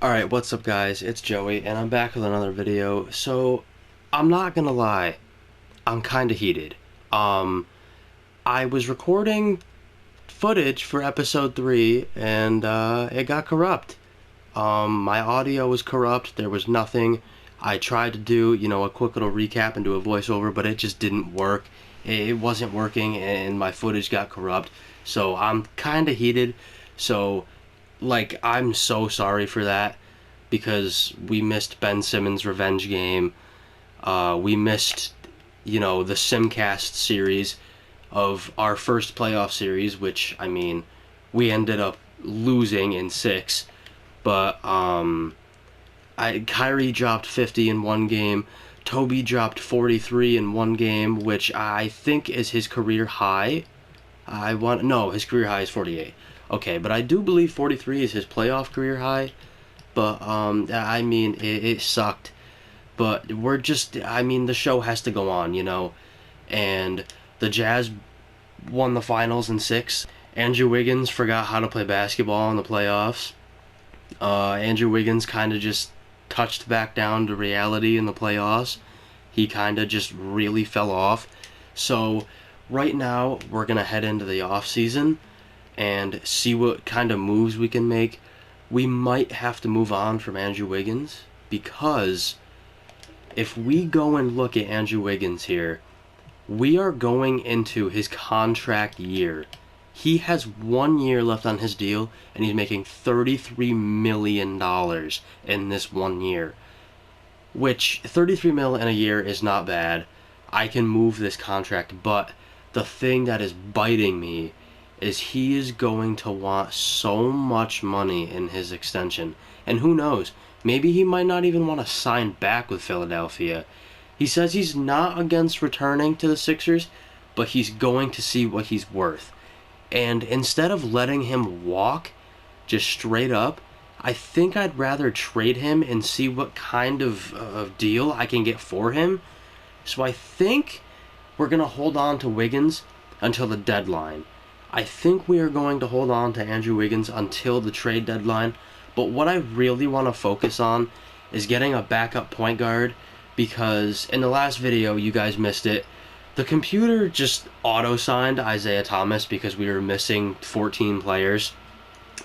Alright, what's up guys? It's Joey and I'm back with another video. So, I'm not gonna lie, I'm kinda heated. I was recording footage for episode 3 and it got corrupt. My audio was corrupt, there was nothing. I tried to do, a quick little recap and do a voiceover, but it just didn't work. It wasn't working and my footage got corrupt. So, I'm kinda heated. So, I'm so sorry for that because we missed Ben Simmons' revenge game. We missed, the Simcast series of our first playoff series, which, we ended up losing in 6. But, Kyrie dropped 50 in one game. Toby dropped 43 in one game, which I think is his career high. His career high is 48. Okay, but I do believe 43 is his playoff career high. But, it sucked. But the show has to go on, And the Jazz won the finals in 6. Andrew Wiggins forgot how to play basketball in the playoffs. Andrew Wiggins kind of just touched back down to reality in the playoffs. He kind of just really fell off. So, right now, we're going to head into the offseason and see what kind of moves we can make. We might have to move on from Andrew Wiggins because if we go and look at Andrew Wiggins here, we are going into his contract year. He has 1 year left on his deal and he's making $33 million in this 1 year. Which, $33 million in a year is not bad. I can move this contract, but the thing that is biting me is he is going to want so much money in his extension. And who knows, maybe he might not even want to sign back with Philadelphia. He says he's not against returning to the Sixers, but he's going to see what he's worth. And instead of letting him walk, just straight up, I think I'd rather trade him and see what kind of deal I can get for him. So I think we're going to hold on to Wiggins until the deadline. I think we are going to hold on to Andrew Wiggins until the trade deadline. But what I really want to focus on is getting a backup point guard, because in the last video, you guys missed it, the computer just auto-signed Isaiah Thomas because we were missing 14 players.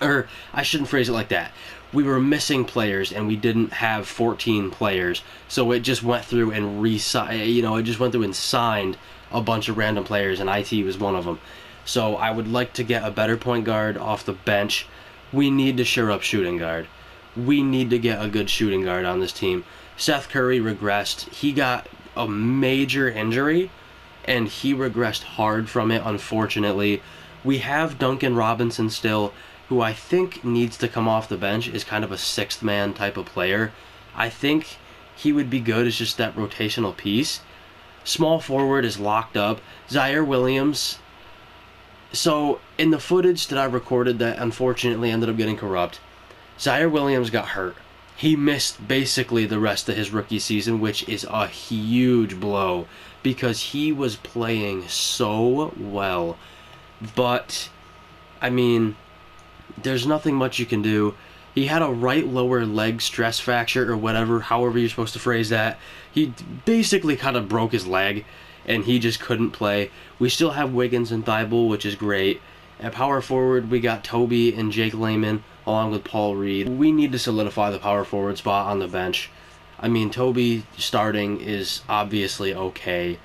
Or, I shouldn't phrase it like that. We were missing players and we didn't have 14 players. So it just went through and signed a bunch of random players, and IT was one of them. So I would like to get a better point guard off the bench. We need to shore up shooting guard. We need to get a good shooting guard on this team. Seth Curry regressed. He got a major injury, and he regressed hard from it, unfortunately. We have Duncan Robinson still, who I think needs to come off the bench, is kind of a sixth man type of player. I think he would be good as just that rotational piece. Small forward is locked up. Zaire Williams. So, in the footage that I recorded that unfortunately ended up getting corrupt, Zaire Williams got hurt. He missed basically the rest of his rookie season, which is a huge blow because he was playing so well. But, there's nothing much you can do. He had a right lower leg stress fracture or whatever, however you're supposed to phrase that. He basically kind of broke his leg, and he just couldn't play. We still have Wiggins and Thibault, which is great. At power forward, we got Toby and Jake Layman, along with Paul Reed. We need to solidify the power forward spot on the bench. Toby starting is obviously okay,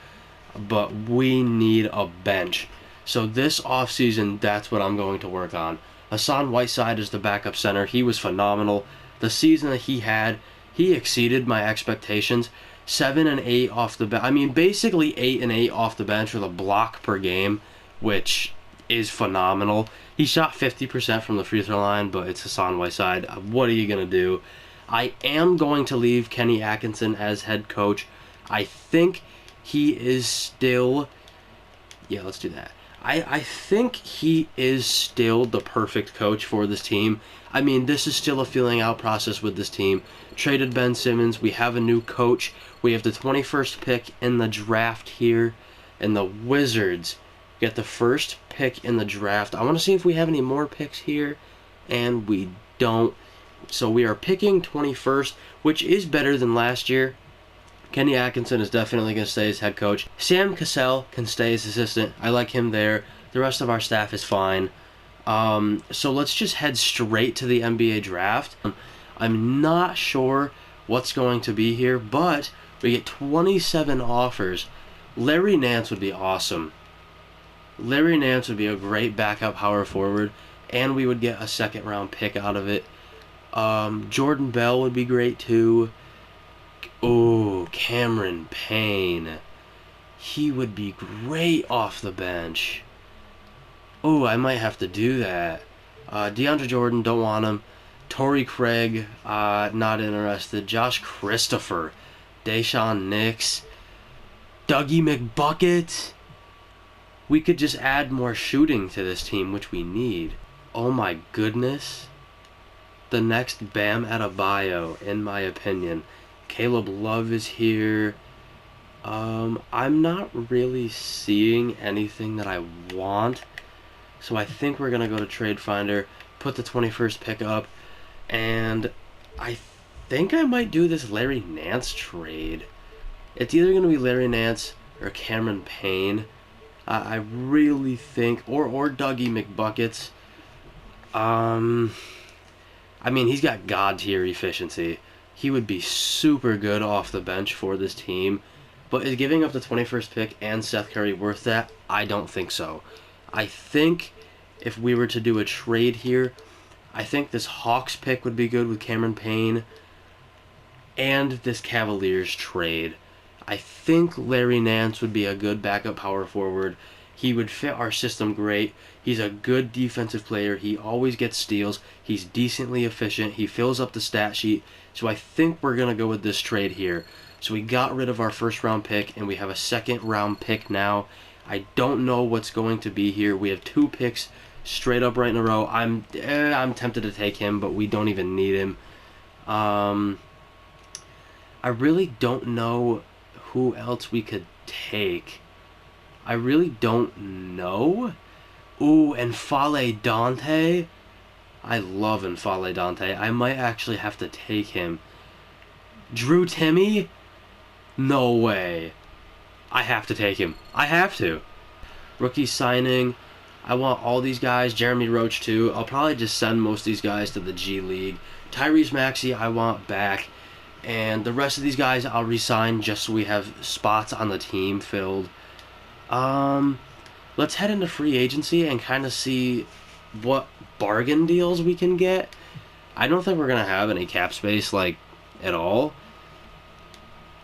but we need a bench. So this offseason, that's what I'm going to work on. Hassan Whiteside is the backup center. He was phenomenal. The season that he had, he exceeded my expectations. 7 and 8 off the bench. Basically 8 and 8 off the bench with a block per game, which is phenomenal. He shot 50% from the free throw line, but it's Hassan Whiteside. What are you going to do? I am going to leave Kenny Atkinson as head coach. I think he is still... Yeah, let's do that. I think he is still the perfect coach for this team. This is still a feeling out process with this team. Traded Ben Simmons. We have a new coach. We have the 21st pick in the draft here. And the Wizards get the first pick in the draft. I want to see if we have any more picks here. And we don't. So we are picking 21st, which is better than last year. Kenny Atkinson is definitely going to stay as head coach. Sam Cassell can stay as assistant. I like him there. The rest of our staff is fine. So let's just head straight to the NBA draft. I'm not sure what's going to be here, but we get 27 offers. Larry Nance would be awesome. Larry Nance would be a great backup power forward, and we would get a second round pick out of it. Jordan Bell would be great too. Oh, Cameron Payne. He would be great off the bench. Oh, I might have to do that. DeAndre Jordan, don't want him. Torrey Craig, not interested. Josh Christopher, Deshaun Nix, Dougie McBucket. We could just add more shooting to this team, which we need. Oh my goodness. The next Bam Adebayo, in my opinion. Caleb Love is here. I'm not really seeing anything that I want. So I think we're going to go to Trade Finder, put the 21st pick up, and I think I might do this Larry Nance trade. It's either going to be Larry Nance or Cameron Payne. I really think, or Dougie McBuckets. I mean, he's got God tier efficiency. He would be super good off the bench for this team. But is giving up the 21st pick and Seth Curry worth that? I don't think so. I think if we were to do a trade here, I think this Hawks pick would be good with Cameron Payne and this Cavaliers trade. I think Larry Nance would be a good backup power forward. He would fit our system great. He's a good defensive player. He always gets steals. He's decently efficient. He fills up the stat sheet. So I think we're going to go with this trade here. So we got rid of our first round pick, and we have a second round pick now. I don't know what's going to be here. We have 2 picks straight up right in a row. I'm tempted to take him, but we don't even need him. I really don't know who else we could take. I really don't know. Ooh, and Fale Dante. I love N'Faly Dante. I might actually have to take him. Drew Timme? No way. I have to take him. I have to. Rookie signing. I want all these guys. Jeremy Roach too. I'll probably just send most of these guys to the G League. Tyrese Maxey I want back. And the rest of these guys I'll re-sign just so we have spots on the team filled. Let's head into free agency and kind of see what bargain deals we can get. I don't think we're going to have any cap space, like, at all.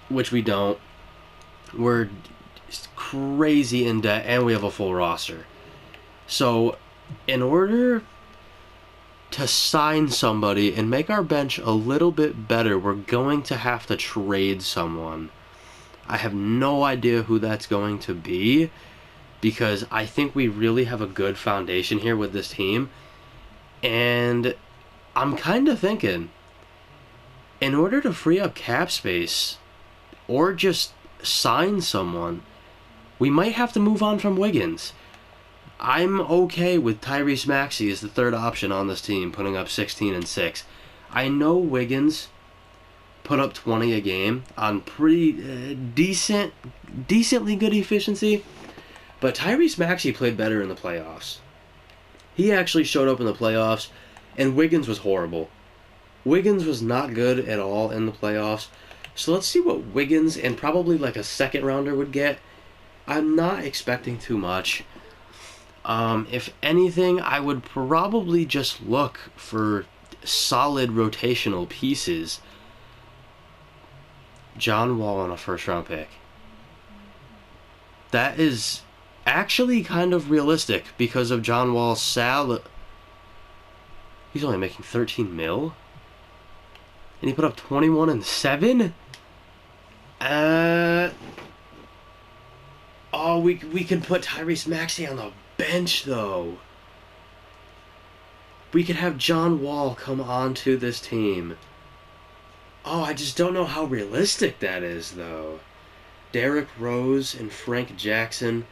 Which we don't. We're crazy in debt, and we have a full roster. So, in order to sign somebody and make our bench a little bit better, we're going to have to trade someone. I have no idea who that's going to be, because I think we really have a good foundation here with this team. And I'm kind of thinking, in order to free up cap space, or just sign someone, we might have to move on from Wiggins. I'm okay with Tyrese Maxey as the third option on this team, putting up 16 and 6. I know Wiggins put up 20 a game on pretty decently good efficiency, but Tyrese Maxey played better in the playoffs. He actually showed up in the playoffs, and Wiggins was horrible. Wiggins was not good at all in the playoffs. So let's see what Wiggins and probably like a second rounder would get. I'm not expecting too much. If anything, I would probably just look for solid rotational pieces. John Wall on a first round pick. That is actually kind of realistic because of John Wall's salary. He's only making 13 mil? And he put up 21 and 7? Oh, we could put Tyrese Maxey on the bench, though. We could have John Wall come onto this team. Oh, I just don't know how realistic that is, though. Derrick Rose and Frank Jackson.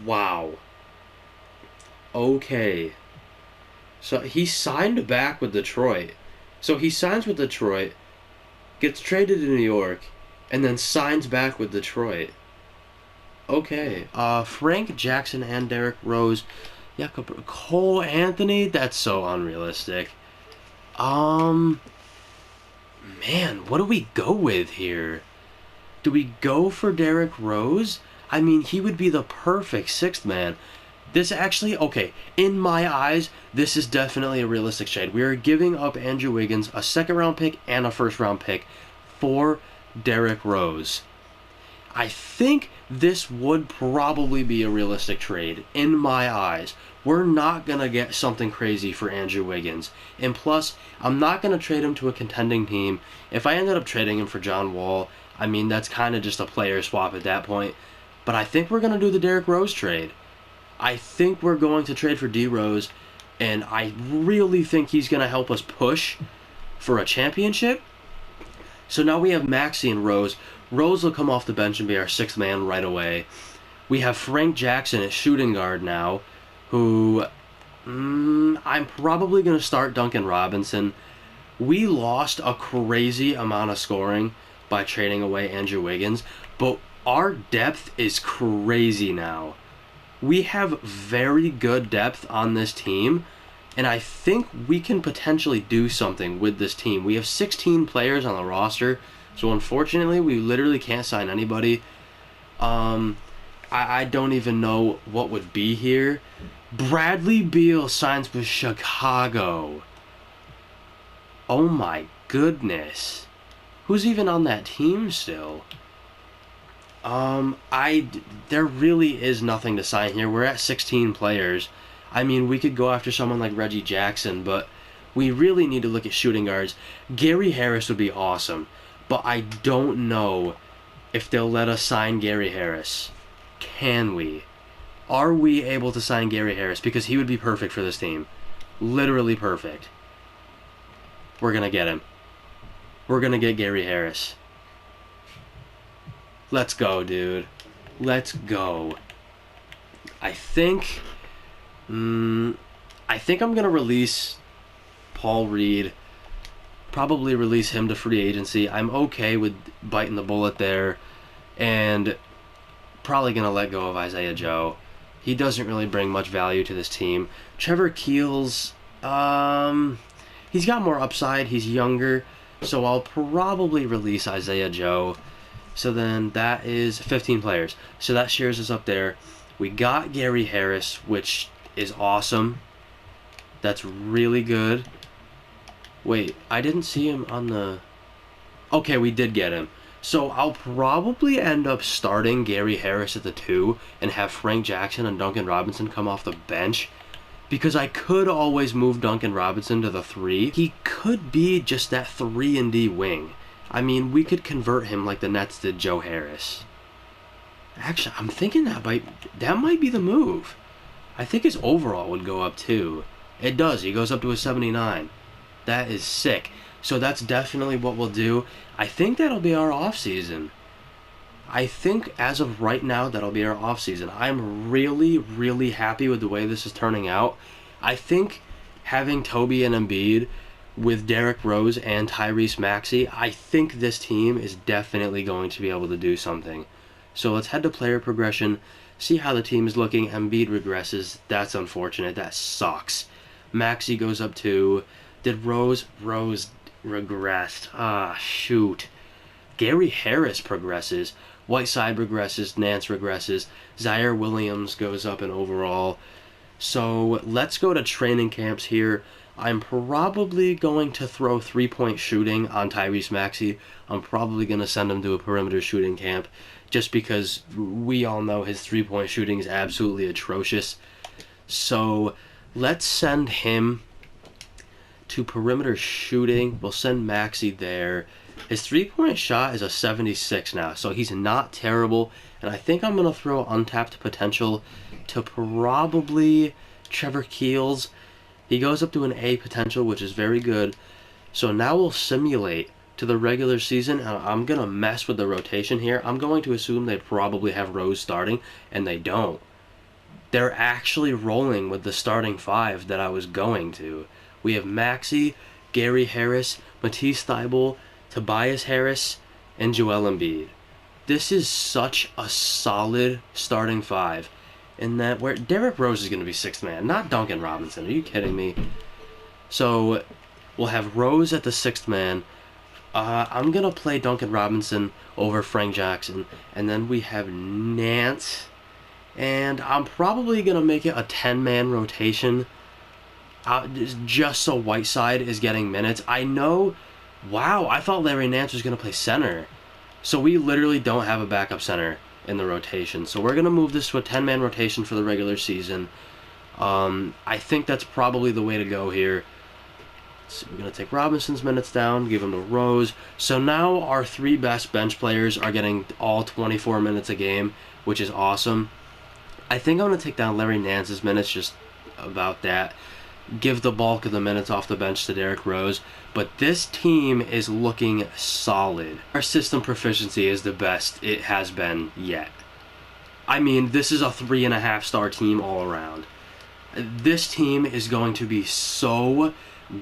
Wow. Okay. So he signed back with Detroit. So he signs with Detroit, gets traded to New York, and then signs back with Detroit. Okay. Frank Jackson and Derrick Rose. Yeah, Cole Anthony. That's so unrealistic. Man, what do we go with here? Do we go for Derrick Rose? I mean, he would be the perfect sixth man. This actually, okay, in my eyes, this is definitely a realistic trade. We are giving up Andrew Wiggins, a second-round pick, and a first-round pick for Derrick Rose. I think this would probably be a realistic trade, in my eyes. We're not going to get something crazy for Andrew Wiggins. And plus, I'm not going to trade him to a contending team. If I ended up trading him for John Wall, I mean, that's kind of just a player swap at that point. But I think we're going to do the Derrick Rose trade. I think we're going to trade for D Rose, and I really think he's going to help us push for a championship. So now we have Maxey and Rose. Rose will come off the bench and be our sixth man right away. We have Frank Jackson at shooting guard now, who I'm probably going to start Duncan Robinson. We lost a crazy amount of scoring by trading away Andrew Wiggins, but our depth is crazy now. We have very good depth on this team, and I think we can potentially do something with this team. We have 16 players on the roster, so unfortunately we literally can't sign anybody. I don't even know what would be here. Bradley Beal signs with Chicago. Oh my goodness. Who's even on that team still? There really is nothing to sign here. We're at 16 players. I mean, we could go after someone like Reggie Jackson, but we really need to look at shooting guards. Gary Harris would be awesome, but I don't know if they'll let us sign Gary Harris. Can we? Are we able to sign Gary Harris? Because he would be perfect for this team. Literally perfect. We're going to get him. We're going to get Gary Harris. Let's go, dude. Let's go. I think I'm going to release Paul Reed. Probably release him to free agency. I'm okay with biting the bullet there. And probably going to let go of Isaiah Joe. He doesn't really bring much value to this team. Trevor Keels, he's got more upside. He's younger. So I'll probably release Isaiah Joe. So then that is 15 players. So that shares us up there. We got Gary Harris, which is awesome. That's really good. Wait, I didn't see him on the... Okay, we did get him. So I'll probably end up starting Gary Harris at the 2 and have Frank Jackson and Duncan Robinson come off the bench. Because I could always move Duncan Robinson to the 3. He could be just that 3-and-D wing. I mean, we could convert him like the Nets did Joe Harris. Actually, I'm thinking that might be the move. I think his overall would go up too. It does. He goes up to a 79. That is sick. So that's definitely what we'll do. I think that'll be our offseason. I think as of right now, that'll be our offseason. I'm really, really happy with the way this is turning out. I think having Toby and Embiid with Derrick Rose and Tyrese Maxey, I think this team is definitely going to be able to do something. So let's head to player progression, see how the team is looking. Embiid regresses. That's unfortunate. That sucks. Maxey goes up 2. Did Rose regressed. Ah, shoot. Gary Harris progresses. Whiteside regresses. Nance regresses. Zaire Williams goes up in overall. So let's go to training camps here. I'm probably going to throw 3-point shooting on Tyrese Maxey. I'm probably going to send him to a perimeter shooting camp just because we all know his 3-point shooting is absolutely atrocious. So let's send him to perimeter shooting. We'll send Maxey there. His 3-point shot is a 76 now, so he's not terrible. And I think I'm going to throw untapped potential to probably Trevor Keels. He goes up to an A potential, which is very good. So now we'll simulate to the regular season. I'm going to mess with the rotation here. I'm going to assume they probably have Rose starting, and they don't. they're actually rolling with the starting five that I was going to. We have Maxey, Gary Harris, Matisse Thybulle, Tobias Harris, and Joel Embiid. This is such a solid starting five. And that where Derrick Rose is going to be sixth man, not Duncan Robinson. Are you kidding me? So we'll have Rose at the sixth man. I'm going to play Duncan Robinson over Frank Jackson. And then we have Nance. And I'm probably going to make it a 10-man rotation. Just so Whiteside is getting minutes. I know. Wow, I thought Larry Nance was going to play center. So we literally don't have a backup center in the rotation. So we're going to move this to a 10-man rotation for the regular season. I think that's probably the way to go here. So we're going to take Robinson's minutes down, give him to Rose. So now our three best bench players are getting all 24 minutes a game, which is awesome. I think I'm going to take down Larry Nance's minutes, just about that. Give the bulk of the minutes off the bench to Derrick Rose. But this team is looking solid. Our system proficiency is the best it has been yet. I mean, this is a 3.5-star team all around. This team is going to be so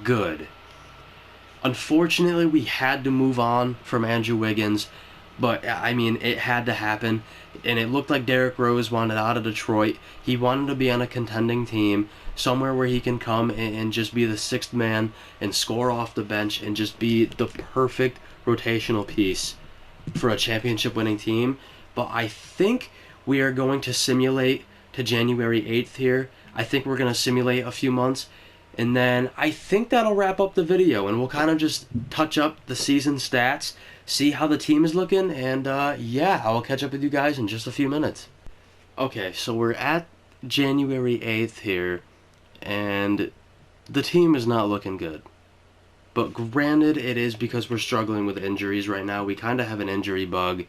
good. Unfortunately, we had to move on from Andrew Wiggins, but I mean, it had to happen. And it looked like Derrick Rose wanted out of Detroit. He wanted to be on a contending team, somewhere where he can come and just be the sixth man and score off the bench and just be the perfect rotational piece for a championship-winning team. But I think we are going to simulate to January 8th here. I think we're going to simulate a few months. And then I think that'll wrap up the video, and we'll kind of just touch up the season stats, see how the team is looking, and yeah, I'll catch up with you guys in just a few minutes. Okay, so we're at January 8th here, and the team is not looking good. But granted, it is because we're struggling with injuries right now. We kind of have an injury bug.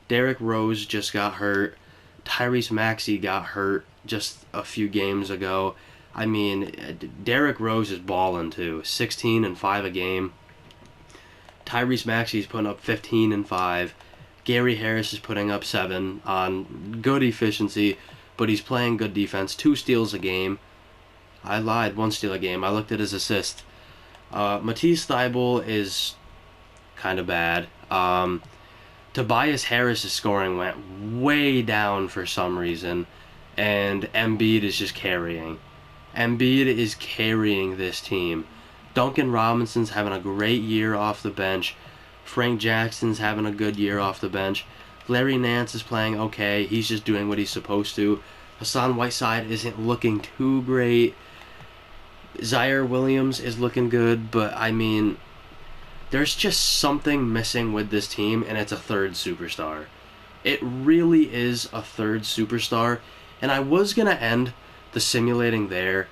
Derrick Rose just got hurt. Tyrese Maxey got hurt just a few games ago. I mean, Derrick Rose is balling too. 16 and 5 a game. Tyrese Maxey's putting up 15 and 5. Gary Harris is putting up 7 on good efficiency, but he's playing good defense. 2 steals a game. I lied, 1 steal a game. I looked at his assist. Matisse Thybulle is kind of bad. Tobias Harris' scoring went way down for some reason, and Embiid is just carrying. Embiid is carrying this team. Duncan Robinson's having a great year off the bench. Frank Jackson's having a good year off the bench. Larry Nance is playing okay. He's just doing what he's supposed to. Hassan Whiteside isn't looking too great. Zaire Williams is looking good, but I mean, there's just something missing with this team, and it's a third superstar. It really is a third superstar, and I was going to end the simulating there,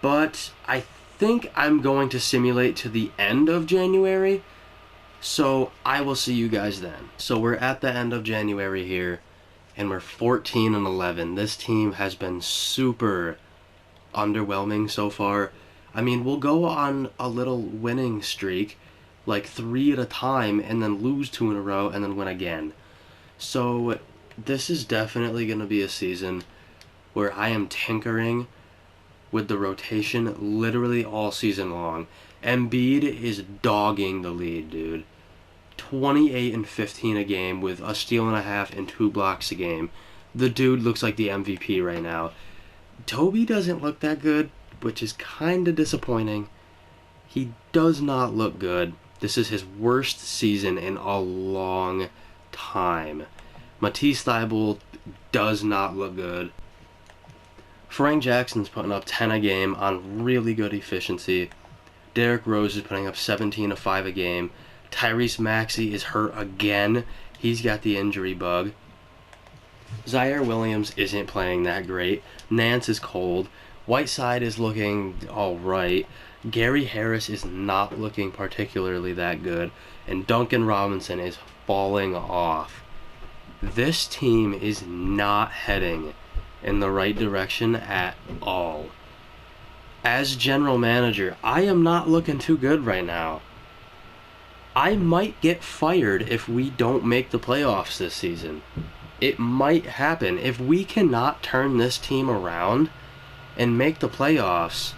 but I think I'm going to simulate to the end of January, so I will see you guys then. So we're at the end of January here, and we're 14 and 11. This team has been super underwhelming so far. I mean, we'll go on a little winning streak, like 3 at a time, and then lose 2 in a row, and then win again. So this is definitely going to be a season where I am tinkering with the rotation literally all season long. Embiid is dogging the lead, dude. 28 and 15 a game with a steal and a half and 2 blocks a game. The dude looks like the MVP right now. Toby doesn't look that good, which is kind of disappointing. He does not look good. This is his worst season in a long time. Matisse Thybulle does not look good. Frank Jackson's putting up 10 a game on really good efficiency. Derrick Rose is putting up 17 to 5 a game. Tyrese Maxey is hurt again. He's got the injury bug. Zaire Williams isn't playing that great. Nance is cold. Whiteside is looking alright. Gary Harris is not looking particularly that good. And Duncan Robinson is falling off. This team is not heading in the right direction at all. As general manager, I am not looking too good right now. I might get fired if we don't make the playoffs this season. it might happen. If we cannot turn this team around and make the playoffs,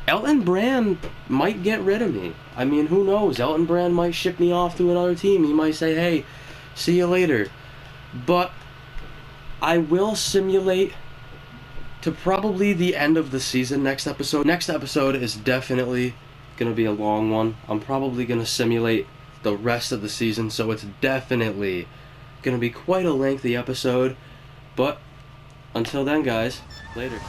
Elton Brand might get rid of me. I mean, who knows? Elton Brand might ship me off to another team. He might say, hey, see you later. But I will simulate to probably the end of the season next episode. Next episode is definitely going to be a long one. I'm probably going to simulate the rest of the season, so it's definitely going to be quite a lengthy episode. But until then, guys, later.